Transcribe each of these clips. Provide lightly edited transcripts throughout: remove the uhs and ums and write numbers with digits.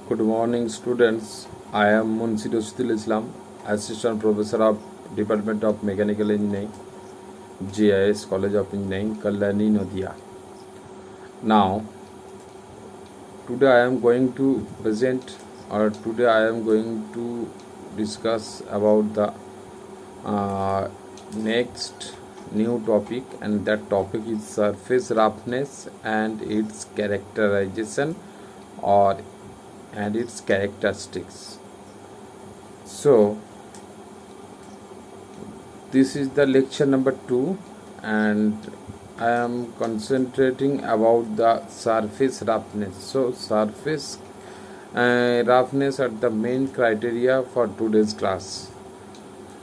Good morning, students. I am Munshi Rashidul Islam, Assistant Professor of Department of Mechanical Engineering, GIS College of Engineering, Kalyani, Nadia. Now, today I am going to present, or today I am going to discuss about the next new topic, and that topic is surface roughness and its characterization or and its characteristics. So this is the lecture number 2, and I am concentrating about the surface roughness. So surface roughness are the main criteria for today's class.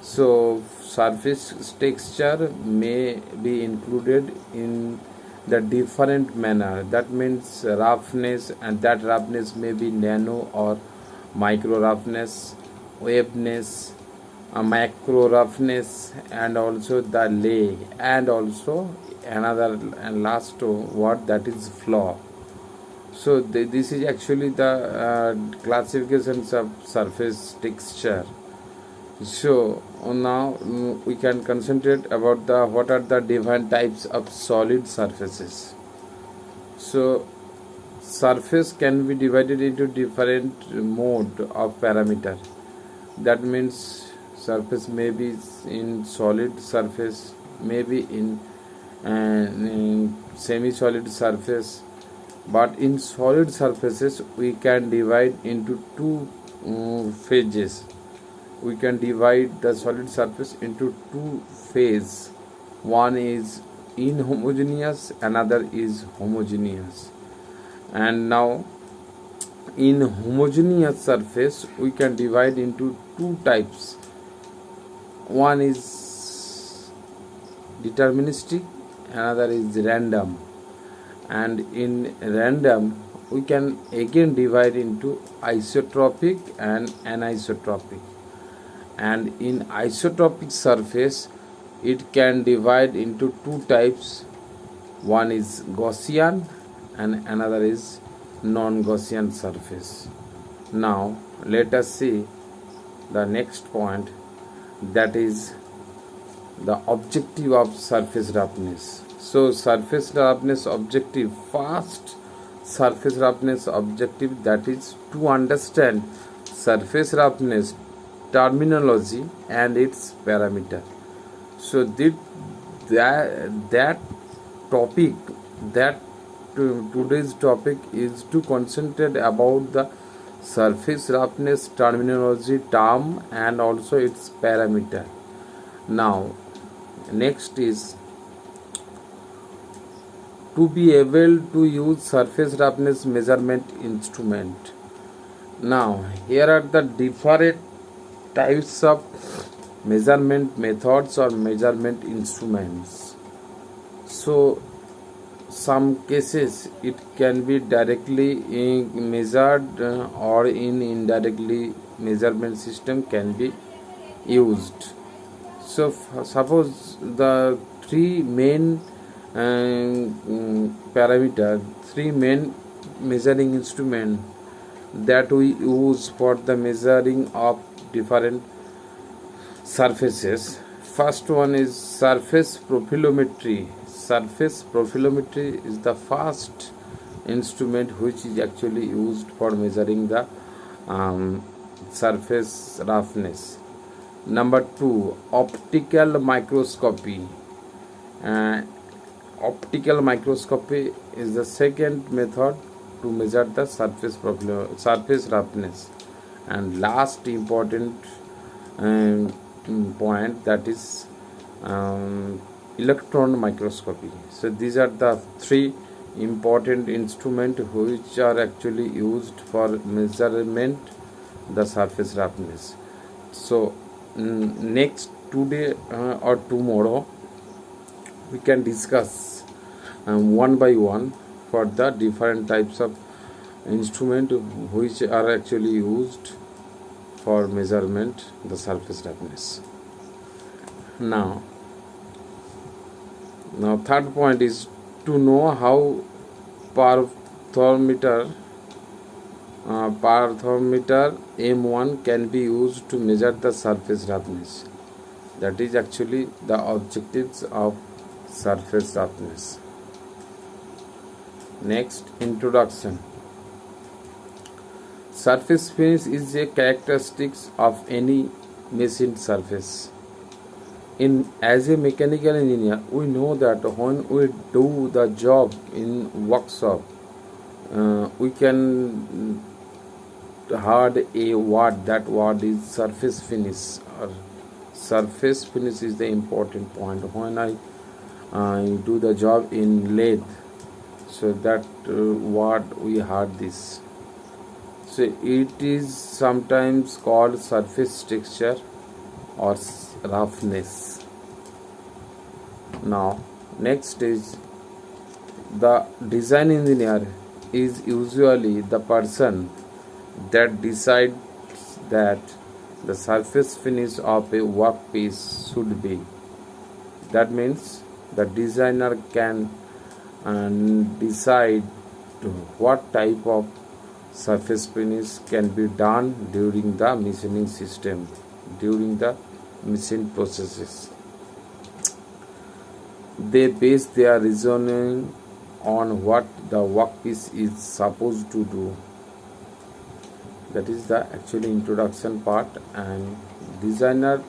So surface texture may be included in the different manner. That means roughness, and that roughness may be nano or micro roughness, waveness, macro roughness, and also the lay, and also another and last word, that is flaw. So this is actually the classifications of surface texture. So now we can concentrate about the what are the different types of solid surfaces. So surface can be divided into different mode of parameter. That means surface may be in solid surface, maybe in semi-solid surface, but in solid surfaces we can divide into two phases. We can divide the solid surface into two phases. One is inhomogeneous, another is homogeneous. And now in homogeneous surface we can divide into two types. One is deterministic, another is random. And in random we can again divide into isotropic and anisotropic. And in isotropic surface it can divide into two types. One is Gaussian and another is non-Gaussian surface. Now let us see the next point, that is the objective of surface roughness. So surface roughness objective, first surface roughness objective, that is to understand surface roughness terminology and its parameter. So that topic, that today's topic is to concentrate about the surface roughness terminology term and also its parameter. Now next is to be able to use surface roughness measurement instrument. Now here are the different types of measurement methods or measurement instruments. So some cases it can be directly measured or in indirectly measurement system can be used. So suppose the three main three main measuring instrument that we use for the measuring of different surfaces. First one is surface profilometry. Surface profilometry is the first instrument which is actually used for measuring the surface roughness. Number 2, optical microscopy. Optical microscopy is the second method to measure the surface roughness. And last important point, that is electron microscopy. So these are the three important instruments which are actually used for measurement the surface roughness. So next today or tomorrow we can discuss one by one for the different types of instrument which are actually used for measurement the surface roughness. Now third point is to know how per thermometer Parthometer M1 can be used to measure the surface roughness. That is actually the objectives of surface roughness. Next, introduction. Surface finish is a characteristic of any machined surface. As a mechanical engineer, we know that when we do the job in workshop, we can heard a word. That word is surface finish. Or surface finish is the important point. When I do the job in lathe, so that word we heard this. So it is sometimes called surface texture or roughness. Now, next is the design engineer is usually the person that decides that the surface finish of a workpiece should be. That means the designer can decide what type of surface finish can be done during the machining system, during the machine processes. They base their reasoning on what the workpiece is supposed to do. That is the actually introduction part, and designer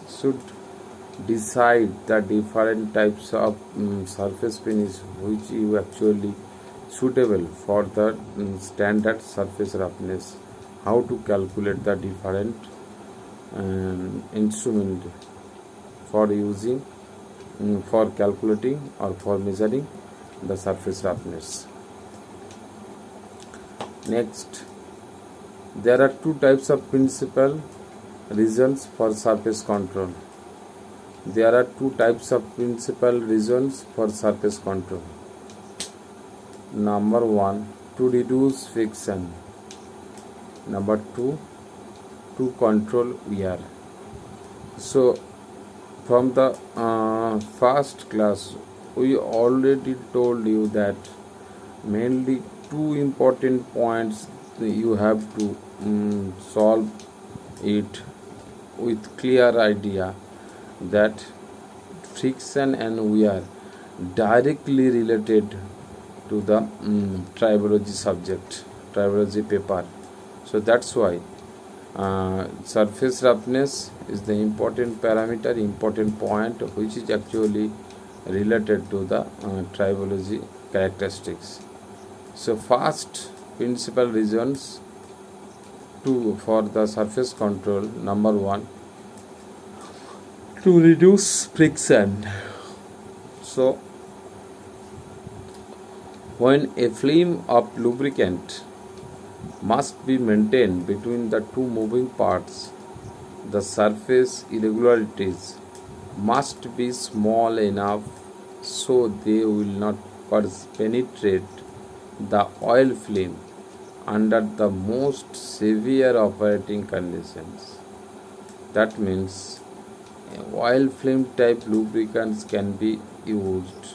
should decide the different types of surface finish which is actually suitable for the standard surface roughness, how to calculate the different instrument for using for calculating or for measuring the surface roughness. Next, there are two types of principal reasons for surface control. There are two types of principal reasons for surface control. Number one, to reduce friction. Number two, to control wear. So, from the first class, we already told you that mainly two important points you have to solve it with clear idea, that friction and wear directly related to the tribology subject, tribology paper. So that's why surface roughness is the important parameter, important point which is actually related to the tribology characteristics. So first principal reasons for the surface control. Number one, to reduce friction. So when a film of lubricant must be maintained between the two moving parts, the surface irregularities must be small enough so they will not penetrate the oil film under the most severe operating conditions. That means oil film type lubricants can be used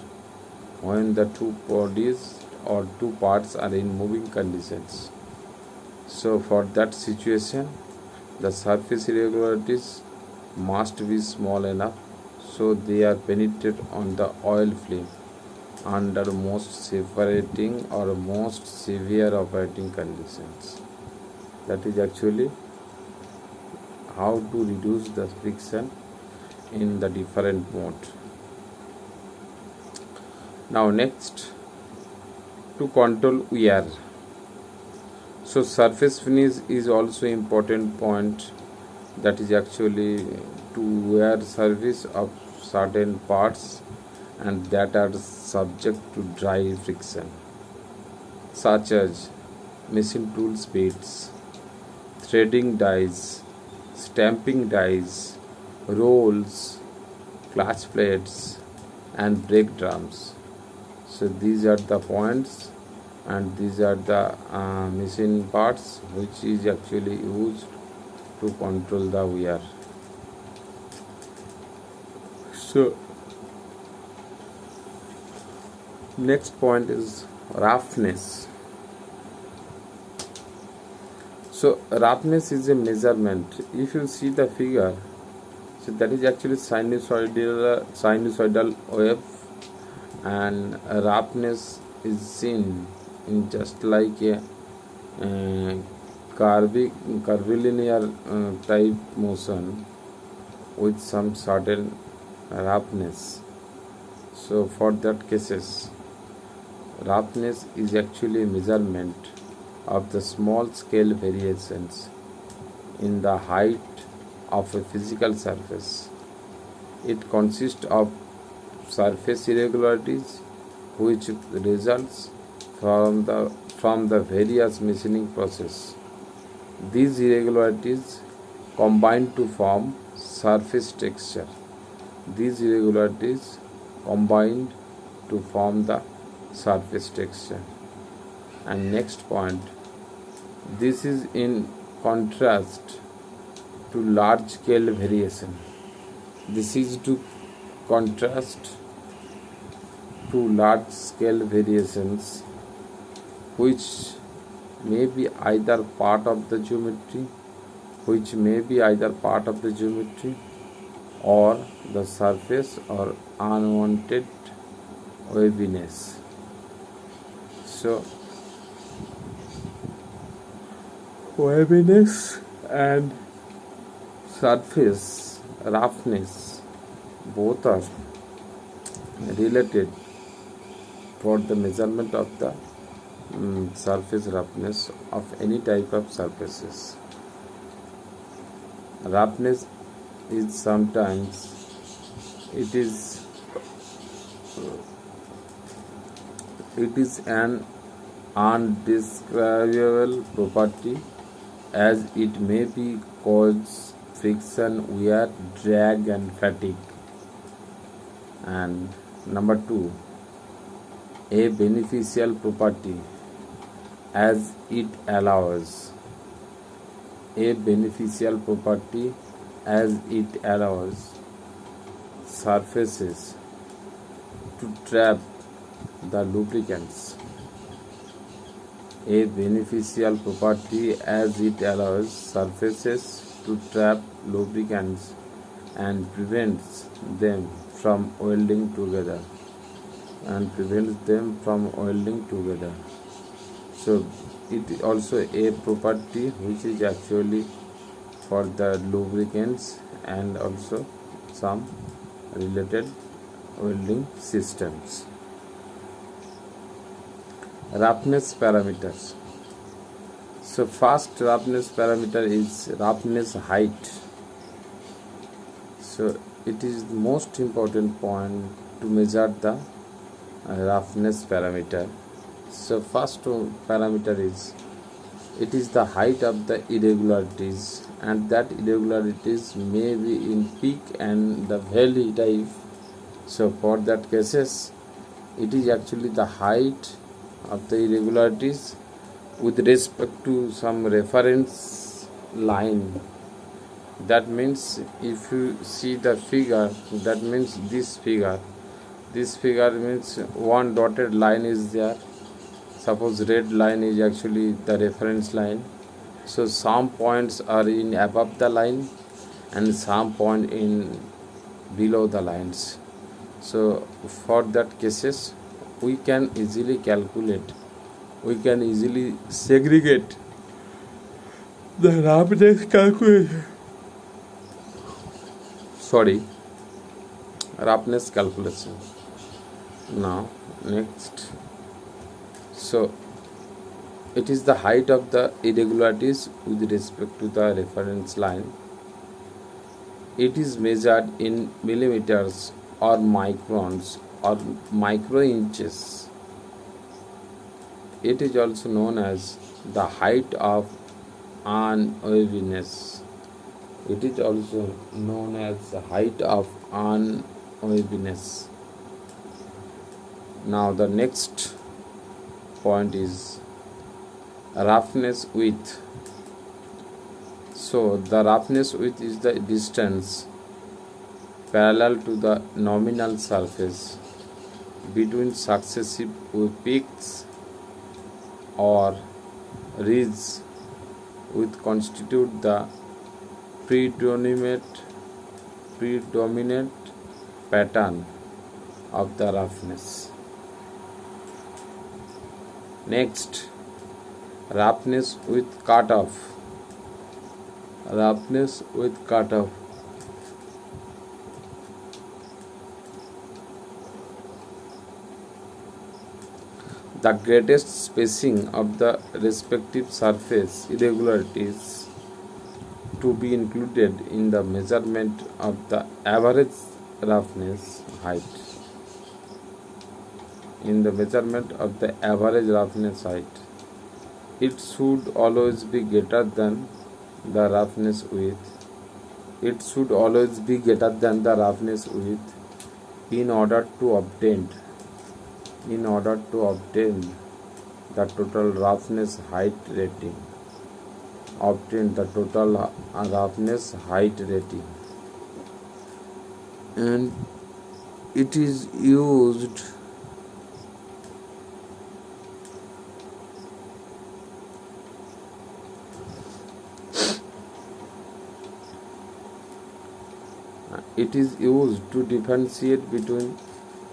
when the two bodies or two parts are in moving conditions. So for that situation, the surface irregularities must be small enough so they are penetrated on the oil film under most separating or most severe operating conditions. That is actually how to reduce the friction in the different mode. Now next, to control wear. So surface finish is also important point, that is actually to wear surface of certain parts and that are subject to dry friction, such as machine tools bits, threading dies, stamping dies, rolls, clutch plates and brake drums. So these are the points and these are the machine parts which is actually used to control the wear. So next point is roughness. So roughness is a measurement. If you see the figure, so that is actually sinusoidal wave, and roughness is seen in just like a curvilinear type motion with some certain roughness. So for that cases, roughness is actually a measurement of the small scale variations in the height of a physical surface. It consists of surface irregularities which results from the various machining process. These irregularities combine to form surface texture. These irregularities combined to form the surface texture. And next point, this is in contrast to large scale variation. This is to contrast to large scale variations which may be either part of the geometry, or the surface or unwanted waviness. So waviness and surface roughness both are related for the measurement of the surface roughness of any type of surfaces. Roughness is sometimes it is an undescribable property, as it may be cause friction, wear, drag and fatigue. And number 2, a beneficial property, as it allows surfaces to trap the lubricants. A beneficial property, as it allows surfaces to trap lubricants and prevents them from welding together. So it is also a property which is actually for the lubricants and also some related welding systems. Roughness parameters. So first roughness parameter is roughness height. So it is the most important point to measure the roughness parameter. So first parameter is, it is the height of the irregularities, and that irregularities may be in peak and the valley type. So for that cases, it is actually the height of the irregularities with respect to some reference line. That means if you see the figure, that means this figure means one dotted line is there. Suppose red line is actually the reference line. So some points are in above the line and some point in below the lines. So for that cases, we can easily segregate the roughness calculation. Roughness calculation. Now next, so it is the height of the irregularities with respect to the reference line. It is measured in millimeters or microns or micro inches. It is also known as the height of unevenness. Now the next point is roughness width. So the roughness width is the distance parallel to the nominal surface between successive peaks or ridges which constitute the predominant pattern of the roughness. Next, roughness with cutoff. Roughness with cutoff. The greatest spacing of the respective surface irregularities to be included in the measurement of the average roughness height. In the measurement of the average roughness height, it should always be greater than the roughness width. It should always be greater than the roughness width in order to obtain the total roughness height rating. Obtain the total roughness height rating, and it is used to differentiate between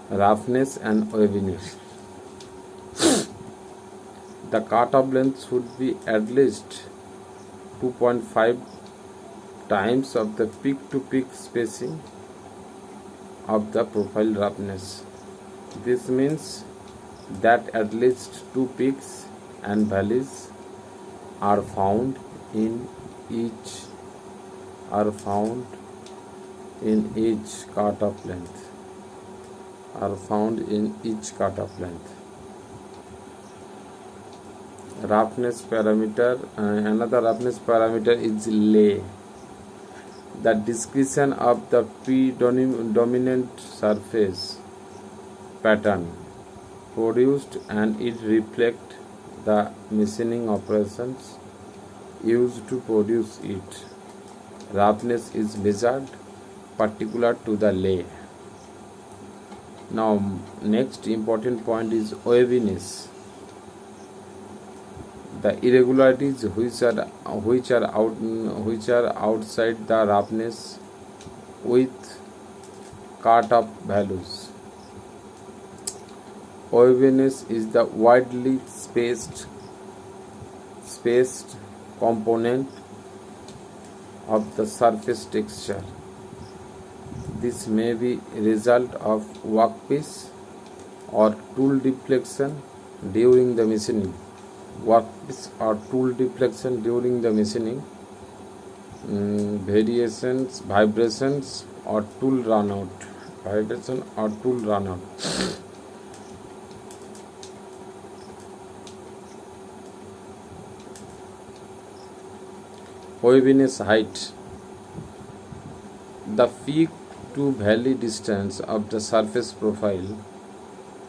roughness and waviness. The cutoff length should be at least 2.5 times of the peak-to-peak spacing of the profile roughness. This means that at least two peaks and valleys are found in each cutoff length. Roughness parameter. Another roughness parameter is lay. The description of the predominant surface pattern produced, and it reflects the machining operations used to produce it. Roughness is measured particular to the lay. Now, next important point is waviness. The irregularities which are outside the roughness with cutoff values. Waviness is the widely spaced component of the surface texture. This may be a result of workpiece or tool deflection during the machining. Vibrations or tool runout. Waviness height. The peak to valley distance of the surface profile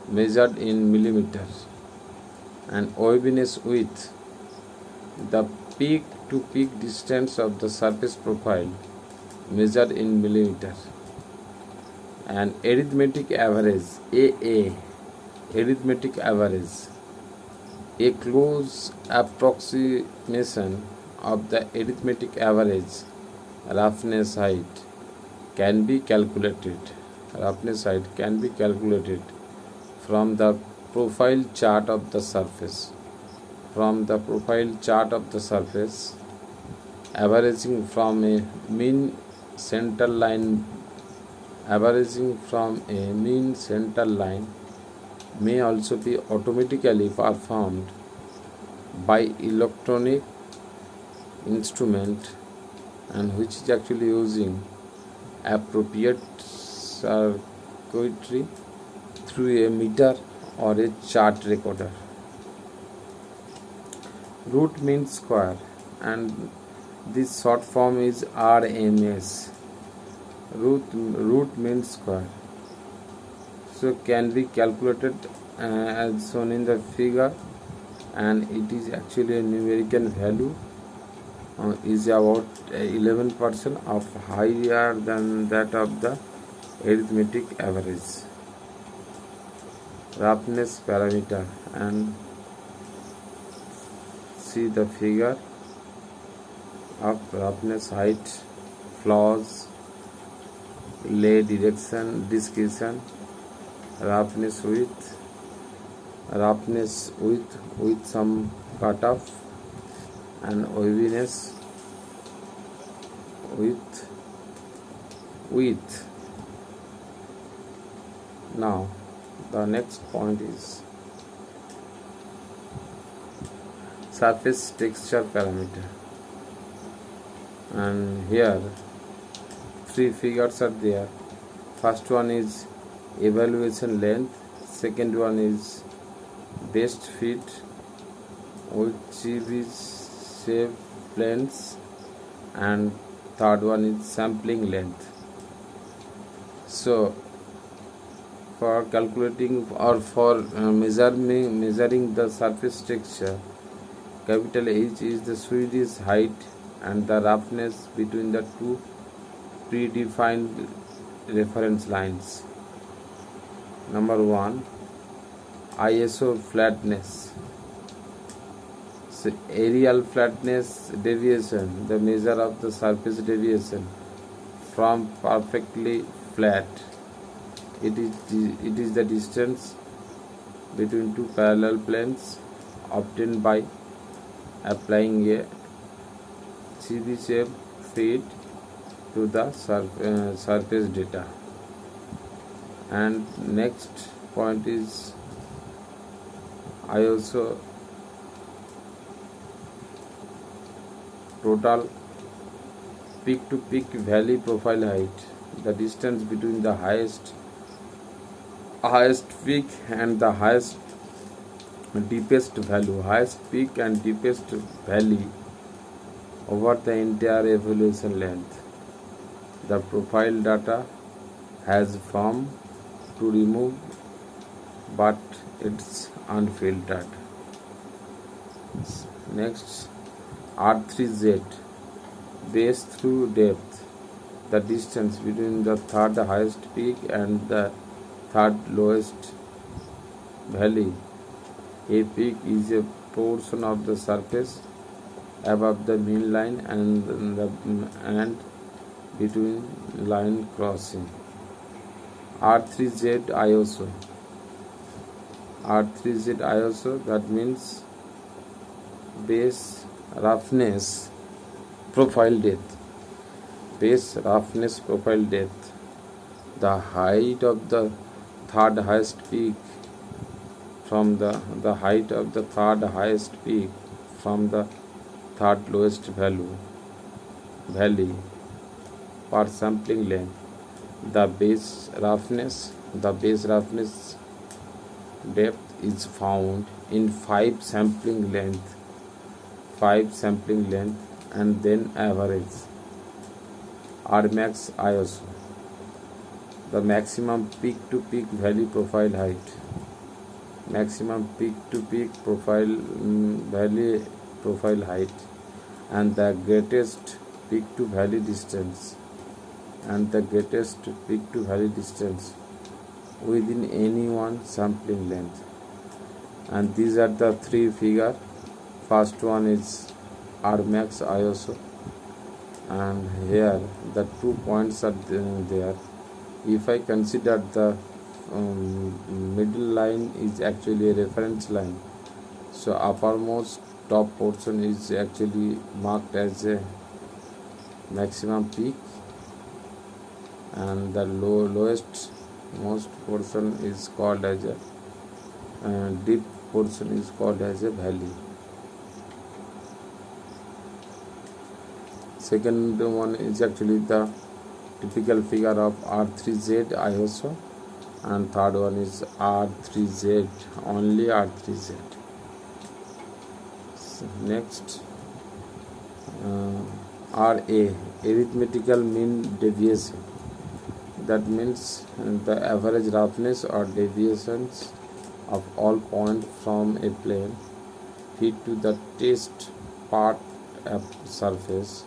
measured in millimeter, and waviness width. The peak to peak distance of the surface profile measured in millimeter, and arithmetic average AA. A close approximation of the arithmetic average roughness height can be calculated. From the profile chart of the surface. Averaging from a mean center line may also be automatically performed by electronic instrument, and which is actually using appropriate circuitry through a meter or a chart recorder. Root mean square, and this short form is RMS. Root mean square. So can be calculated as shown in the figure, and it is actually a numerical value is about 11% of higher than that of the arithmetic average. Roughness parameter, and see the figure. of roughness, height, flaws, lay direction, discretion, roughness with some cutoff, and waviness with. Now the next point is surface texture parameter, and here three figures are there. First one is evaluation length, second one is best fit with GB shape lengths, and third one is sampling length. So for calculating or for measuring the surface texture, capital H is the Swedish height and the roughness between the two predefined reference lines. Number 1, ISO flatness. So aerial flatness deviation, the measure of the surface deviation from perfectly flat. It is the distance between two parallel planes obtained by applying a Chebyshev fit to the surface data. And next point is ISO total peak to peak valley profile height, the distance between the highest peak and the deepest value, highest peak and deepest valley over the entire evaluation length. The profile data has form to remove, but it's unfiltered. Next, R3Z, base through depth, the distance between the third highest peak and the third lowest valley. A peak is a portion of the surface above the mean line and between line crossing. R3Z ISO, that means base roughness profile depth. Base roughness profile depth, the height of the third highest peak from the height of the third highest peak from the third lowest valley per sampling length. The base roughness depth is found in 5 sampling length and then average. Rmax ISO, the maximum peak to peak valley profile height, maximum peak to peak valley profile height, and the greatest peak to valley distance within any one sampling length. And these are the three figures. First one is Rmax ISO, and here the 2 points are there. If I consider the middle line is actually a reference line, so uppermost top portion is actually marked as a maximum peak, and the lowest most portion is called as a deep portion is called as a valley. Second one is actually the typical figure of R3Z ISO, and third one is R3Z, only R3Z. So next, RA, arithmetical mean deviation, that means the average roughness or deviations of all points from a plane fit to the test part of surface.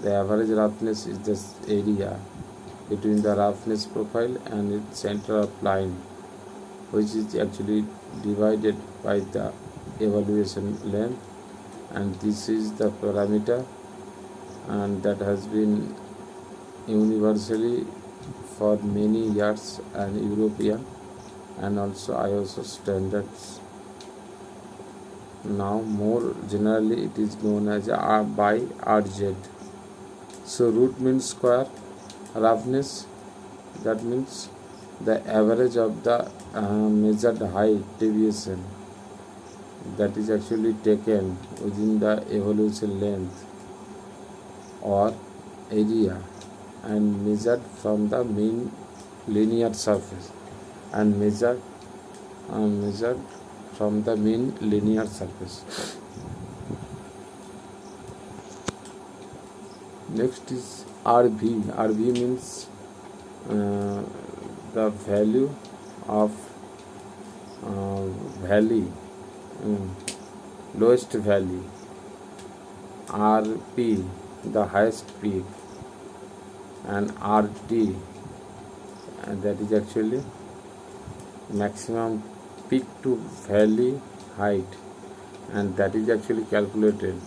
The average roughness is the area between the roughness profile and its center of line, which is actually divided by the evaluation length, and this is the parameter and that has been universally for many years and European and also ISO standards. Now more generally it is known as R by RZ. So root means square, roughness, that means the average of the measured height deviation that is actually taken within the evolution length or area and measured from the mean linear surface and measured from the mean linear surface. Next is RV. RV means the value of valley, lowest valley. RP, the highest peak, and RT, and that is actually maximum peak to valley height, and that is actually calculated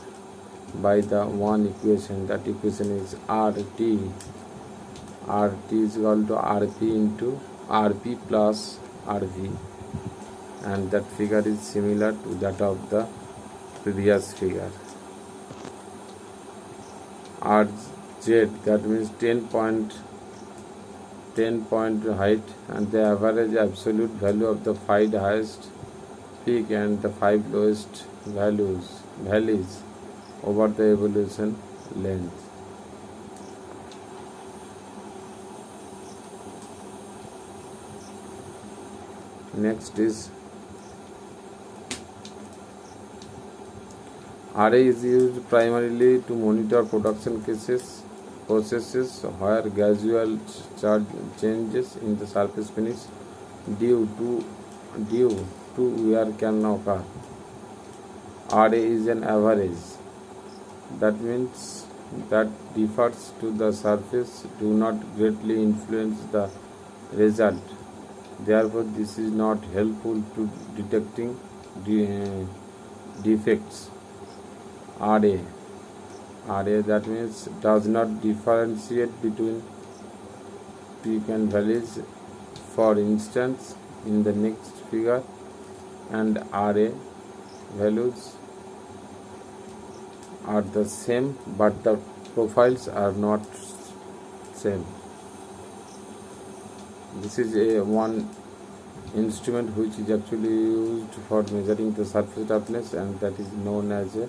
by the one equation. That equation is RT. RT is equal to RP into RP plus RV, and that figure is similar to that of the previous figure. RZ, that means 10 point height, and the average absolute value of the 5 highest peak and the 5 lowest valleys over the evolution length. Next is array is used primarily to monitor production processes where gradual changes in the surface finish due to wear can occur. Array is an average. That means that differs to the surface do not greatly influence the result. Therefore, this is not helpful to detecting defects. Array, that means does not differentiate between peak and valleys. For instance, in the next figure, and array values are the same, but the profiles are not same. This is one instrument which is actually used for measuring the surface roughness, and that is known as a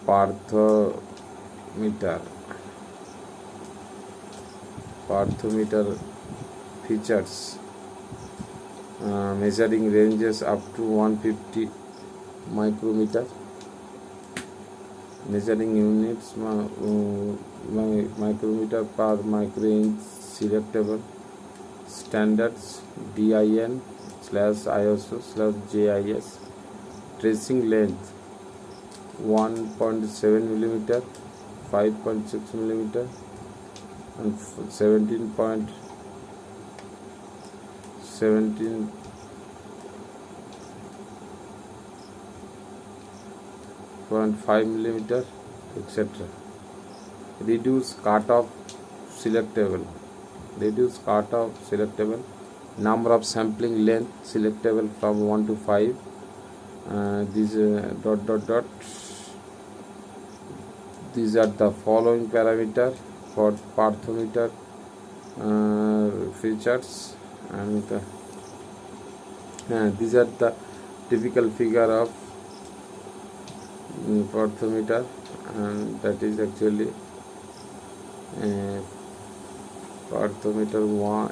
Partometer. Partometer features measuring ranges up to 150 micrometer. Measuring units micrometer per microinch. Selectable. Standards DIN/ISO/JIS. Tracing length 1.7 mm, 5.6 mm, and 17.5 mm, etc. Reduce cutoff selectable. Number of sampling length selectable from 1 to 5. These these are the following parameter for Partometer features, and these are the typical figure of Partometer, and that is actually Partometer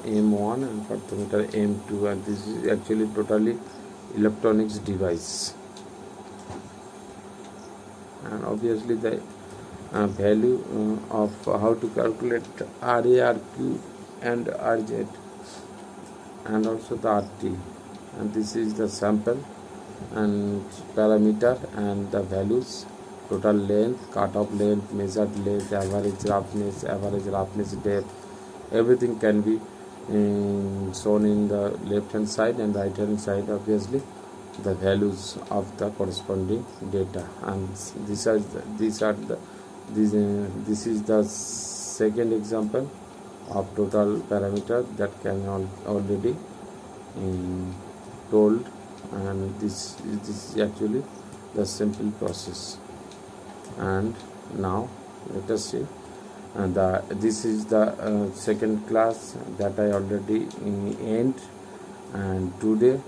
M1 and Partometer M2, and this is actually totally electronics device. And obviously the value of how to calculate RA, RQ and RZ, and also the RT, and this is the sample and parameter and the values: total length, cutoff length, measured length, average roughness depth. Everything can be shown in the left hand side, and right hand side obviously the values of the corresponding data, and these are the This is the second example of total parameter that can already told, and this is actually the simple process. And now let us see, and this is the second class that I already end, and today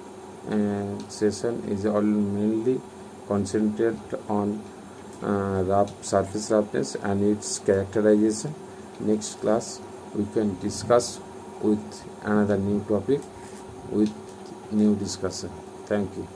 session is all mainly concentrated on surface roughness and its characterization. Next class we can discuss with another new topic with new discussion. Thank you.